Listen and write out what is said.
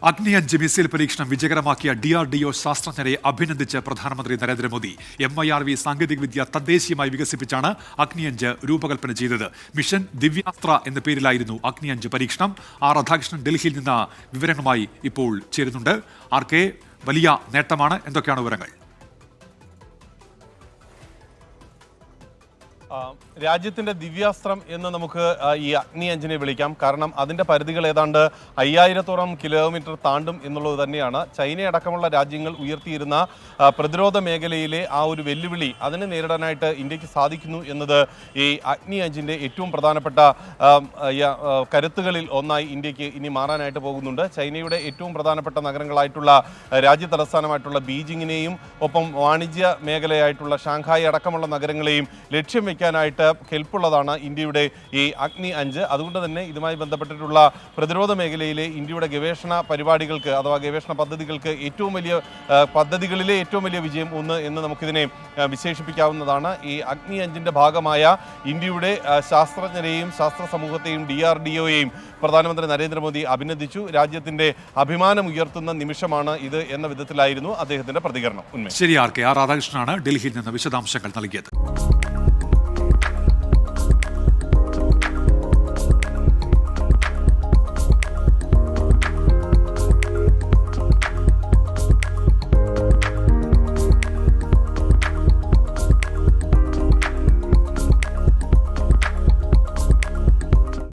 അഗ്നി-5 missile പരീക്ഷണം വിജയകരമാക്കിയ DRDO ശാസ്ത്രജ്ഞരെ അഭിനന്ദിച്ച് പ്രധാനമന്ത്രി നരേന്ദ്രമോദി. MIRV സാങ്കേതികവിദ്യ തദ്ദേശീയമായി വികസിപ്പിച്ചാണ് അഗ്നി-5 രൂപകൽപ്പന ചെയ്തത്. മിഷൻ ദിവ്യാസ്ത്ര എന്ന പേരിലായിരുന്നു അഗ്നി-5 പരീക്ഷണം. രാധാകൃഷ്ണൻ ഡൽഹിയിൽ നിന്ന് വിവരങ്ങളുമായി ഇപ്പോൾ ചേരുന്നുണ്ട്. RK, വലിയ നേട്ടമാണ്. എന്തൊക്കെയാണ് വിവരങ്ങൾ? രാജ്യത്തിന്റെ ദിവ്യാസ്ത്രം എന്ന് നമുക്ക് ഈ അഗ്നി-5നെ വിളിക്കാം. കാരണം അതിന്റെ പരിധികൾ ഏതാണ്ട് 5000-ഓളം കിലോമീറ്റർ താണ്ടും എന്നുള്ളത് തന്നെയാണ്. ചൈനയടക്കമുള്ള രാജ്യങ്ങൾ ഉയർത്തിയിരുന്ന പ്രതിരോധ മേഖലയിലെ ആ ഒരു വെല്ലുവിളി അതിനെ നേരിടാനായിട്ട് ഇന്ത്യക്ക് സാധിക്കുന്നു എന്നത് ഈ അഗ്നി-5ന്റെ ഏറ്റവും പ്രധാനപ്പെട്ട കരുത്തുകളിൽ ഒന്നായി ഇന്ത്യക്ക് ഇനി മാറാനായിട്ട് പോകുന്നുണ്ട്. ചൈനയുടെ ഏറ്റവും പ്രധാനപ്പെട്ട നഗരങ്ങളായിട്ടുള്ള രാജ്യ തലസ്ഥാനമായിട്ടുള്ള ബീജിങ്ങിനെയും ഒപ്പം വാണിജ്യ മേഖലയായിട്ടുള്ള ഷാങ്ഹായ് അടക്കമുള്ള നഗരങ്ങളെയും ലക്ഷ്യം വയ്ക്കാനായിട്ട് കെൽപ്പുള്ളതാണ് ഇന്ത്യയുടെ ഈ അഗ്നി-5. അതുകൊണ്ട് തന്നെ ഇതുമായി ബന്ധപ്പെട്ടിട്ടുള്ള പ്രതിരോധ മേഖലയിലെ ഇന്ത്യയുടെ ഗവേഷണ പരിപാടികൾക്ക് അഥവാ ഗവേഷണ പദ്ധതികൾക്ക് പദ്ധതികളിലെ ഏറ്റവും വലിയ വിജയം ഒന്ന് എന്ന് നമുക്കിതിനെ വിശേഷിപ്പിക്കാവുന്നതാണ്. ഈ അഗ്നി-5ന്റെ ഭാഗമായ ഇന്ത്യയുടെ ശാസ്ത്രജ്ഞരെയും ശാസ്ത്ര സമൂഹത്തെയും DRDOയെയും പ്രധാനമന്ത്രി നരേന്ദ്രമോദി അഭിനന്ദിച്ചു. രാജ്യത്തിന്റെ അഭിമാനം ഉയർത്തുന്ന നിമിഷമാണ് ഇത് എന്ന വിധത്തിലായിരുന്നു അദ്ദേഹത്തിന്റെ പ്രതികരണം. ശരി, RK. രാധാകൃഷ്ണനാണ് ഡൽഹിയിൽ നിന്ന് വിശദാംശങ്ങൾ നൽകിയത്.